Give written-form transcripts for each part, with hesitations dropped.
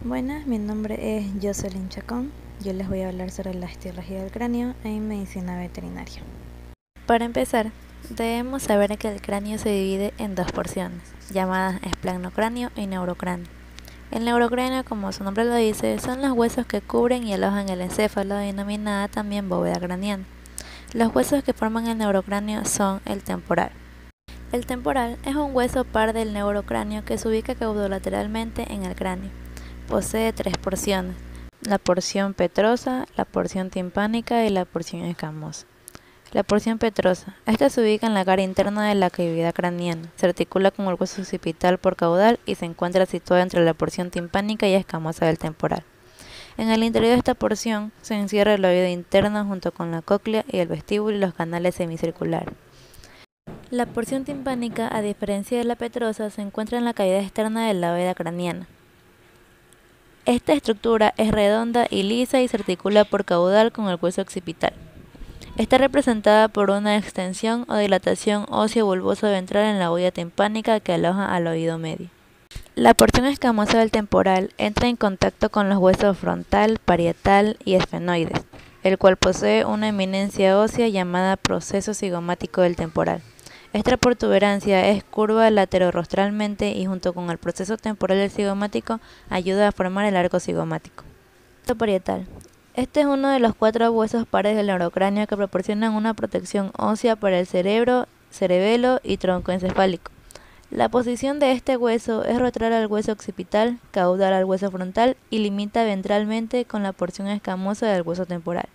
Buenas, mi nombre es Jocelyn Chacón. Yo les voy a hablar sobre la osteología del cráneo en medicina veterinaria. Para empezar, debemos saber que el cráneo se divide en dos porciones, llamadas esplanocráneo y neurocráneo. El neurocráneo, como su nombre lo dice, son los huesos que cubren y alojan el encéfalo, denominada también bóveda craneana. Los huesos que forman el neurocráneo son el temporal. El temporal es un hueso par del neurocráneo que se ubica caudolateralmente en el cráneo. Posee tres porciones: la porción petrosa, la porción timpánica y la porción escamosa. La porción petrosa. Esta se ubica en la cara interna de la cavidad craneana, se articula con el hueso occipital por caudal y se encuentra situada entre la porción timpánica y escamosa del temporal. En el interior de esta porción se encierra el oído interno junto con la cóclea y el vestíbulo y los canales semicirculares. La porción timpánica, a diferencia de la petrosa, se encuentra en la cavidad externa de la bóveda craneana. Esta estructura es redonda y lisa y se articula por caudal con el hueso occipital. Está representada por una extensión o dilatación ósea bulbosa ventral en la bóveda timpánica que aloja al oído medio. La porción escamosa del temporal entra en contacto con los huesos frontal, parietal y esfenoides, el cual posee una eminencia ósea llamada proceso cigomático del temporal. Esta protuberancia es curva laterorrostralmente y junto con el proceso temporal del cigomático ayuda a formar el arco cigomático. Hueso parietal. Este es uno de los 4 huesos pares del neurocráneo que proporcionan una protección ósea para el cerebro, cerebelo y tronco encefálico. La posición de este hueso es rostral al hueso occipital, caudal al hueso frontal y limita ventralmente con la porción escamosa del hueso temporal.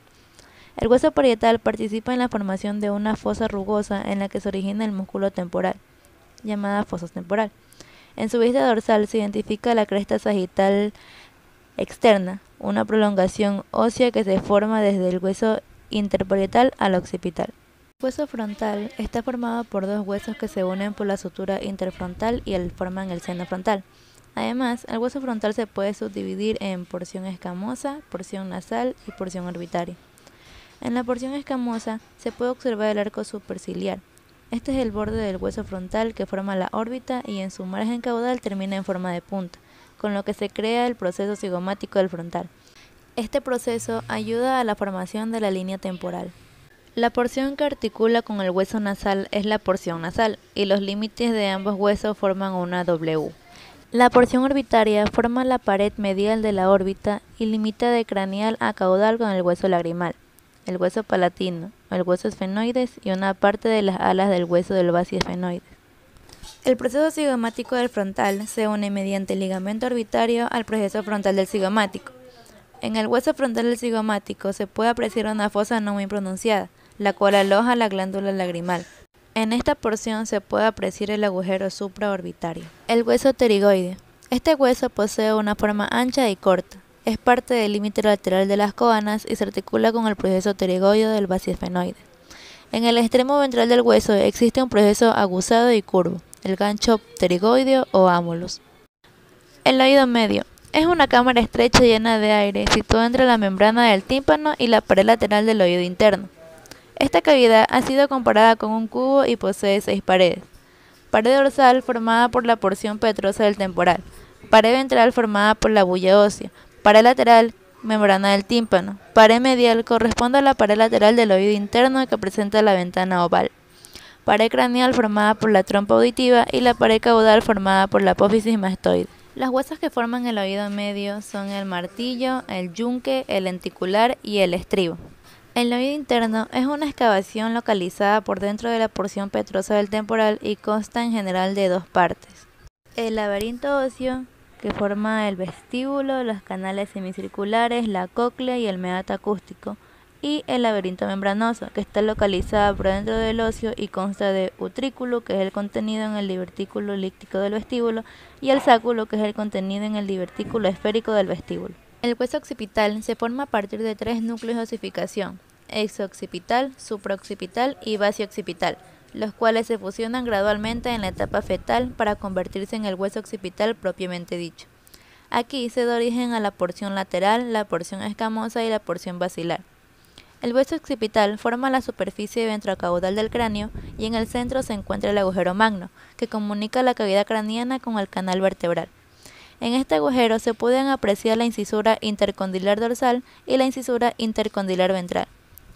El hueso parietal participa en la formación de una fosa rugosa en la que se origina el músculo temporal, llamada fosa temporal. En su vista dorsal se identifica la cresta sagital externa, una prolongación ósea que se forma desde el hueso interparietal al occipital. El hueso frontal está formado por 2 huesos que se unen por la sutura interfrontal y forman el seno frontal. Además, el hueso frontal se puede subdividir en porción escamosa, porción nasal y porción orbitaria. En la porción escamosa se puede observar el arco superciliar. Este es el borde del hueso frontal que forma la órbita y en su margen caudal termina en forma de punta, con lo que se crea el proceso cigomático del frontal. Este proceso ayuda a la formación de la línea temporal. La porción que articula con el hueso nasal es la porción nasal y los límites de ambos huesos forman una W. La porción orbitaria forma la pared medial de la órbita y limita de craneal a caudal con el hueso lagrimal, el hueso palatino, el hueso esfenoides y una parte de las alas del hueso del basiesfenoides. El proceso cigomático del frontal se une mediante el ligamento orbitario al proceso frontal del cigomático. En el hueso frontal del cigomático se puede apreciar una fosa no muy pronunciada, la cual aloja la glándula lagrimal. En esta porción se puede apreciar el agujero supraorbitario. El hueso pterigoide. Este hueso posee una forma ancha y corta. Es parte del límite lateral de las coanas y se articula con el proceso pterigoide del basiesfenoide. En el extremo ventral del hueso existe un proceso aguzado y curvo, el gancho pterigoideo o ámulus. El oído medio. Es una cámara estrecha llena de aire situada entre la membrana del tímpano y la pared lateral del oído interno. Esta cavidad ha sido comparada con un cubo y posee 6 paredes. Pared dorsal formada por la porción petrosa del temporal. Pared ventral formada por la bulla ósea. Pared lateral, membrana del tímpano. Pared medial corresponde a la pared lateral del oído interno que presenta la ventana oval. Pared craneal formada por la trompa auditiva y la pared caudal formada por la apófisis mastoide. Los huesos que forman el oído medio son el martillo, el yunque, el lenticular y el estribo. El oído interno es una excavación localizada por dentro de la porción petrosa del temporal y consta en general de 2 partes. El laberinto óseo, que forma el vestíbulo, los canales semicirculares, la cóclea y el meato acústico, y el laberinto membranoso, que está localizado por dentro del óseo y consta de utrículo, que es el contenido en el divertículo líctico del vestíbulo, y el sáculo, que es el contenido en el divertículo esférico del vestíbulo. El hueso occipital se forma a partir de 3 núcleos de osificación: exoccipital, supraoccipital y basioccipital, los cuales se fusionan gradualmente en la etapa fetal para convertirse en el hueso occipital propiamente dicho. Aquí se da origen a la porción lateral, la porción escamosa y la porción basilar. El hueso occipital forma la superficie ventrocaudal del cráneo y en el centro se encuentra el agujero magno, que comunica la cavidad craneana con el canal vertebral. En este agujero se pueden apreciar la incisura intercondilar dorsal y la incisura intercondilar ventral.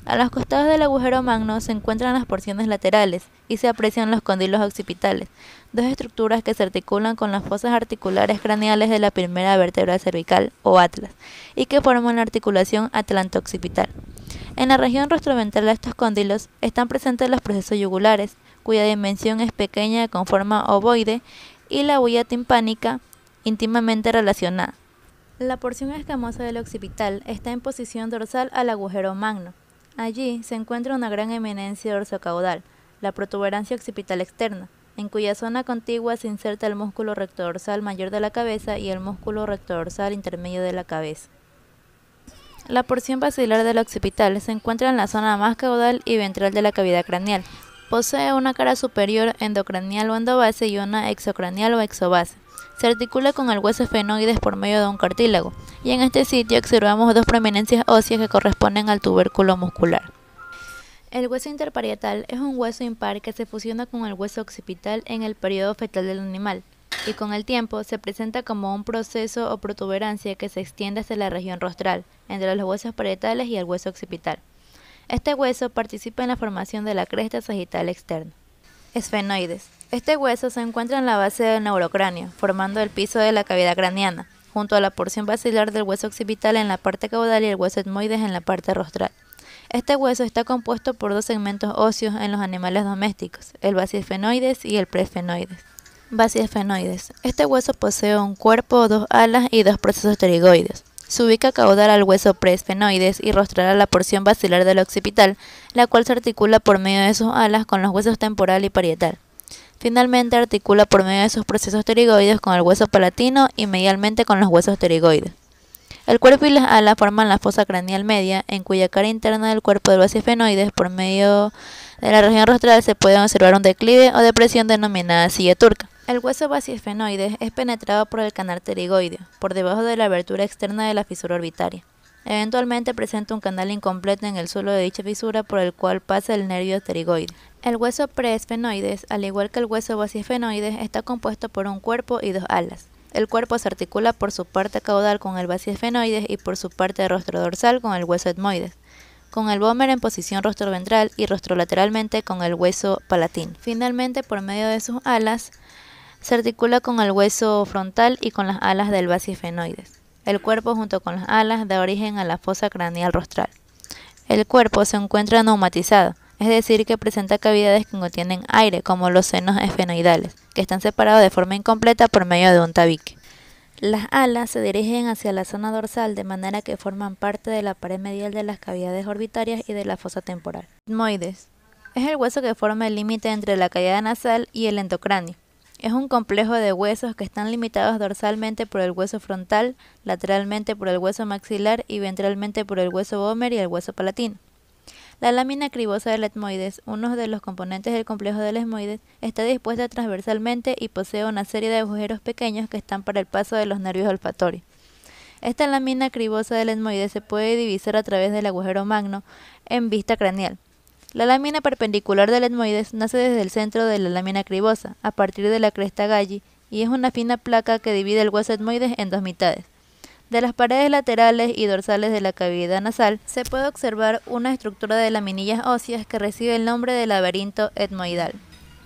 A los costados del agujero magno se encuentran las porciones laterales y se aprecian los cóndilos occipitales, dos estructuras que se articulan con las fosas articulares craneales de la primera vértebra cervical o atlas y que forman la articulación atlanto-occipital. En la región rostroventral de estos cóndilos están presentes los procesos yugulares, cuya dimensión es pequeña con forma ovoide, y la huella timpánica íntimamente relacionada. La porción escamosa del occipital está en posición dorsal al agujero magno. Allí se encuentra una gran eminencia dorsocaudal, la protuberancia occipital externa, en cuya zona contigua se inserta el músculo rectodorsal mayor de la cabeza y el músculo rectodorsal intermedio de la cabeza. La porción basilar del occipital se encuentra en la zona más caudal y ventral de la cavidad craneal. Posee una cara superior endocranial o endobase y una exocranial o exobase. Se articula con el hueso esfenoides por medio de un cartílago, y en este sitio observamos dos prominencias óseas que corresponden al tubérculo muscular. El hueso interparietal es un hueso impar que se fusiona con el hueso occipital en el periodo fetal del animal, y con el tiempo se presenta como un proceso o protuberancia que se extiende hacia la región rostral, entre los huesos parietales y el hueso occipital. Este hueso participa en la formación de la cresta sagital externa. Esfenoides. Este hueso se encuentra en la base del neurocráneo, formando el piso de la cavidad craneana, junto a la porción basilar del hueso occipital en la parte caudal y el hueso etmoides en la parte rostral. Este hueso está compuesto por dos segmentos óseos en los animales domésticos, el basiesfenoides y el preesfenoides. Basiesfenoides. Este hueso posee un cuerpo, dos alas y dos procesos pterigoides. Se ubica caudal al hueso preesfenoides y rostral a la porción basilar del occipital, la cual se articula por medio de sus alas con los huesos temporal y parietal. Finalmente articula por medio de sus procesos pterigoides con el hueso palatino y medialmente con los huesos pterigoides. El cuerpo y las alas forman la fosa craneal media, en cuya cara interna del cuerpo del basiesfenoides, por medio de la región rostral, se puede observar un declive o depresión denominada silla turca. El hueso basiesfenoides es penetrado por el canal pterigoideo, por debajo de la abertura externa de la fisura orbitaria. Eventualmente presenta un canal incompleto en el suelo de dicha fisura por el cual pasa el nervio pterigoide. El hueso preesfenoides, al igual que el hueso basiesfenoides, está compuesto por un cuerpo y dos alas. El cuerpo se articula por su parte caudal con el basiesfenoides y por su parte rostrodorsal con el hueso etmoides, con el vómer en posición rostroventral y rostrolateralmente con el hueso palatino. Finalmente, por medio de sus alas, se articula con el hueso frontal y con las alas del basiesfenoides. El cuerpo junto con las alas da origen a la fosa craneal rostral. El cuerpo se encuentra neumatizado, es decir, que presenta cavidades que contienen aire, como los senos esfenoidales, que están separados de forma incompleta por medio de un tabique. Las alas se dirigen hacia la zona dorsal de manera que forman parte de la pared medial de las cavidades orbitarias y de la fosa temporal. Etmoides. Es el hueso que forma el límite entre la cavidad nasal y el endocráneo. Es un complejo de huesos que están limitados dorsalmente por el hueso frontal, lateralmente por el hueso maxilar y ventralmente por el hueso vómer y el hueso palatino. La lámina cribosa del etmoides, uno de los componentes del complejo del etmoides, está dispuesta transversalmente y posee una serie de agujeros pequeños que están para el paso de los nervios olfatorios. Esta lámina cribosa del etmoides se puede divisar a través del agujero magno en vista craneal. La lámina perpendicular del etmoides nace desde el centro de la lámina cribosa, a partir de la cresta Galli, y es una fina placa que divide el hueso etmoides en dos mitades. De las paredes laterales y dorsales de la cavidad nasal se puede observar una estructura de laminillas óseas que recibe el nombre de laberinto etmoidal.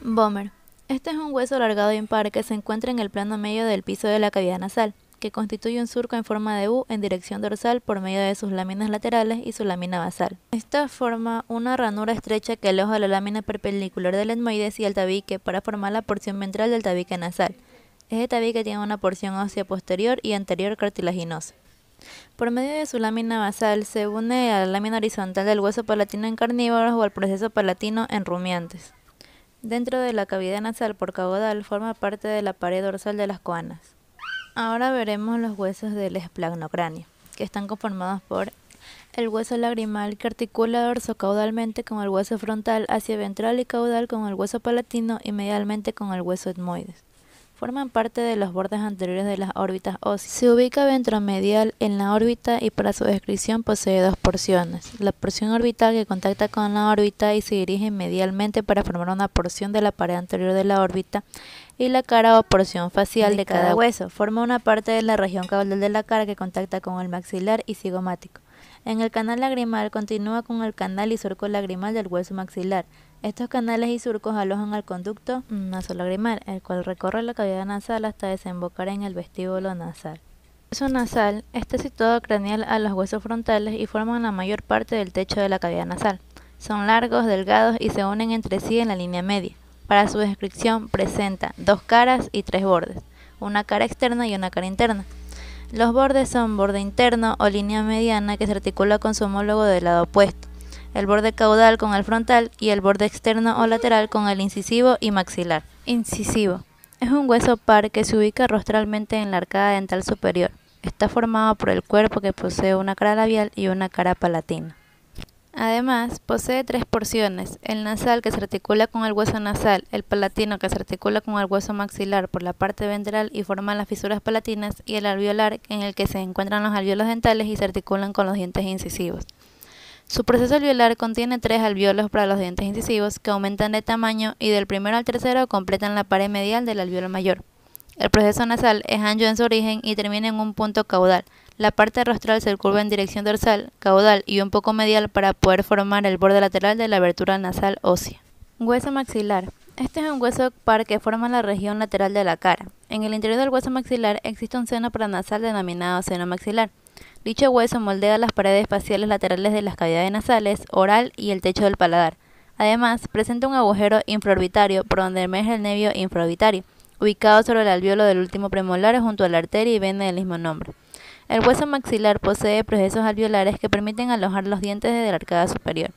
Vómer. Este es un hueso alargado impar que se encuentra en el plano medio del piso de la cavidad nasal, que constituye un surco en forma de U en dirección dorsal por medio de sus láminas laterales y su lámina basal. Esta forma una ranura estrecha que aloja la lámina perpendicular del etmoides y el tabique para formar la porción ventral del tabique nasal. Este tabique tiene una porción ósea posterior y anterior cartilaginosa. Por medio de su lámina basal se une a la lámina horizontal del hueso palatino en carnívoros o al proceso palatino en rumiantes. Dentro de la cavidad nasal por caudal forma parte de la pared dorsal de las coanas. Ahora veremos los huesos del esplagmocráneo, que están conformados por el hueso lagrimal que articula dorsocaudalmente con el hueso frontal hacia ventral y caudal con el hueso palatino y medialmente con el hueso etmoides. Forman parte de los bordes anteriores de las órbitas óseas. Se ubica ventromedial en la órbita y para su descripción posee dos porciones. La porción orbital que contacta con la órbita y se dirige medialmente para formar una porción de la pared anterior de la órbita y la cara o porción facial de cada hueso. Forma una parte de la región caudal de la cara que contacta con el maxilar y cigomático. En el canal lagrimal continúa con el canal y surco lagrimal del hueso maxilar. Estos canales y surcos alojan al conducto nasolagrimal, el cual recorre la cavidad nasal hasta desembocar en el vestíbulo nasal. El hueso nasal está situado craneal a los huesos frontales y forman la mayor parte del techo de la cavidad nasal. Son largos, delgados y se unen entre sí en la línea media. Para su descripción presenta 2 caras y 3 bordes, una cara externa y una cara interna. Los bordes son borde interno o línea mediana que se articula con su homólogo del lado opuesto, el borde caudal con el frontal y el borde externo o lateral con el incisivo y maxilar. Incisivo. Es un hueso par que se ubica rostralmente en la arcada dental superior. Está formado por el cuerpo que posee una cara labial y una cara palatina. Además, posee 3 porciones, el nasal que se articula con el hueso nasal, el palatino que se articula con el hueso maxilar por la parte ventral y forma las fisuras palatinas, y el alveolar en el que se encuentran los alvéolos dentales y se articulan con los dientes incisivos. Su proceso alveolar contiene 3 alvéolos para los dientes incisivos que aumentan de tamaño y del primero al tercero completan la pared medial del alvéolo mayor. El proceso nasal es ancho en su origen y termina en un punto caudal. La parte rostral se curva en dirección dorsal, caudal y un poco medial para poder formar el borde lateral de la abertura nasal ósea. Hueso maxilar. Este es un hueso par que forma la región lateral de la cara. En el interior del hueso maxilar existe un seno paranasal denominado seno maxilar. Dicho hueso moldea las paredes faciales laterales de las cavidades nasales, oral y el techo del paladar. Además, presenta un agujero infraorbitario por donde emerge el nervio infraorbitario, ubicado sobre el alvéolo del último premolar junto a la arteria y vena del mismo nombre. El hueso maxilar posee procesos alveolares que permiten alojar los dientes desde la arcada superior.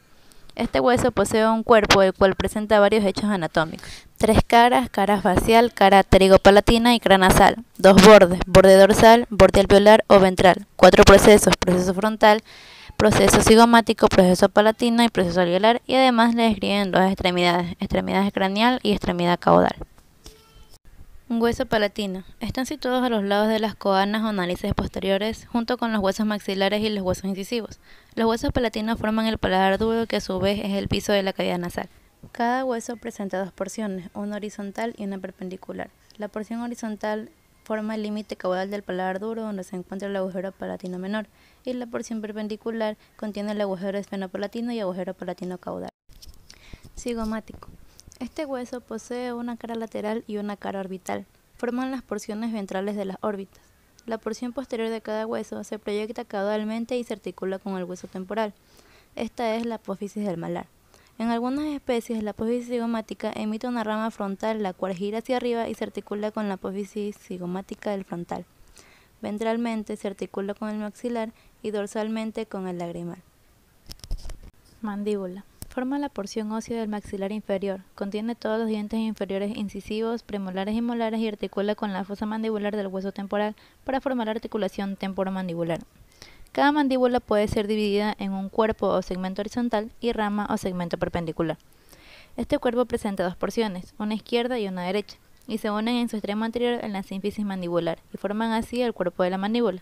Este hueso posee un cuerpo el cual presenta varios hechos anatómicos. 3 caras, cara facial, cara pterigopalatina y cara nasal. 2 bordes, borde dorsal, borde alveolar o ventral. 4 procesos, proceso frontal, proceso cigomático, proceso palatino y proceso alveolar, y además le describen 2 extremidades, extremidad craneal y extremidad caudal. Hueso palatino. Están situados a los lados de las coanas o narices posteriores, junto con los huesos maxilares y los huesos incisivos. Los huesos palatinos forman el paladar duro, que a su vez es el piso de la cavidad nasal. Cada hueso presenta 2 porciones, una horizontal y una perpendicular. La porción horizontal forma el límite caudal del paladar duro, donde se encuentra el agujero palatino menor, y la porción perpendicular contiene el agujero esfenopalatino y agujero palatino caudal. Cigomático. Este hueso posee una cara lateral y una cara orbital. Forman las porciones ventrales de las órbitas. La porción posterior de cada hueso se proyecta caudalmente y se articula con el hueso temporal. Esta es la apófisis del malar. En algunas especies, la apófisis cigomática emite una rama frontal, la cual gira hacia arriba y se articula con la apófisis cigomática del frontal. Ventralmente se articula con el maxilar y dorsalmente con el lagrimal. Mandíbula. Forma la porción ósea del maxilar inferior, contiene todos los dientes inferiores incisivos, premolares y molares y articula con la fosa mandibular del hueso temporal para formar la articulación temporomandibular. Cada mandíbula puede ser dividida en un cuerpo o segmento horizontal y rama o segmento perpendicular. Este cuerpo presenta 2 porciones, una izquierda y una derecha, y se unen en su extremo anterior en la sínfisis mandibular y forman así el cuerpo de la mandíbula.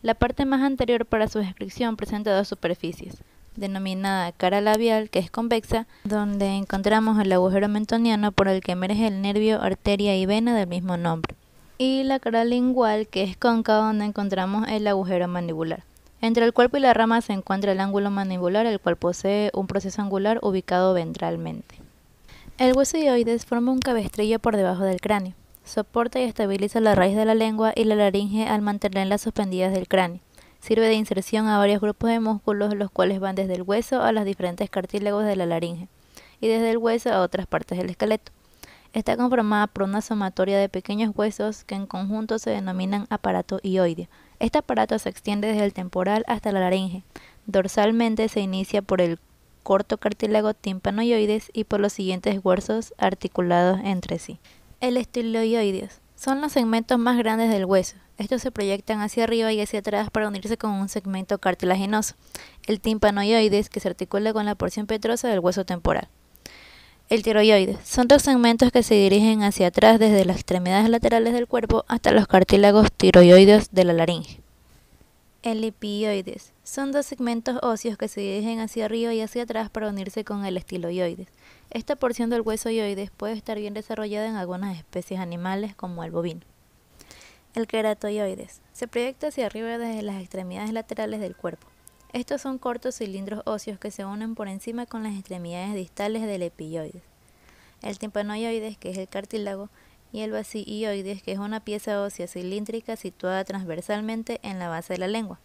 La parte más anterior para su descripción presenta 2 superficies, denominada cara labial, que es convexa, donde encontramos el agujero mentoniano por el que emerge el nervio, arteria y vena del mismo nombre, y la cara lingual, que es cóncava, donde encontramos el agujero mandibular. Entre el cuerpo y la rama se encuentra el ángulo mandibular, el cual posee un proceso angular ubicado ventralmente. El hueso hioides forma un cabestrillo por debajo del cráneo. Soporta y estabiliza la raíz de la lengua y la laringe al mantenerlas suspendidas del cráneo. Sirve de inserción a varios grupos de músculos, los cuales van desde el hueso a los diferentes cartílagos de la laringe, y desde el hueso a otras partes del esqueleto. Está conformada por una sumatoria de pequeños huesos que en conjunto se denominan aparato hioideo. Este aparato se extiende desde el temporal hasta la laringe. Dorsalmente se inicia por el corto cartílago tímpano-hioides y por los siguientes huesos articulados entre sí. El estiloioideos son los segmentos más grandes del hueso. Estos se proyectan hacia arriba y hacia atrás para unirse con un segmento cartilaginoso, el tímpano-hioides, que se articula con la porción petrosa del hueso temporal. El tiroides son 2 segmentos que se dirigen hacia atrás desde las extremidades laterales del cuerpo hasta los cartílagos tiroideos de la laringe. El epioides. Son dos segmentos óseos que se dirigen hacia arriba y hacia atrás para unirse con el estiloioides. Esta porción del hueso ioides puede estar bien desarrollada en algunas especies animales como el bovino. El queratoioides. Se proyecta hacia arriba desde las extremidades laterales del cuerpo. Estos son cortos cilindros óseos que se unen por encima con las extremidades distales del epioides. El timpanoioides, que es el cartílago, y el basioioides, que es una pieza ósea cilíndrica situada transversalmente en la base de la lengua.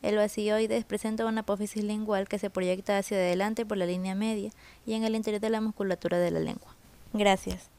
El basioioides presenta una apófisis lingual que se proyecta hacia adelante por la línea media y en el interior de la musculatura de la lengua. Gracias.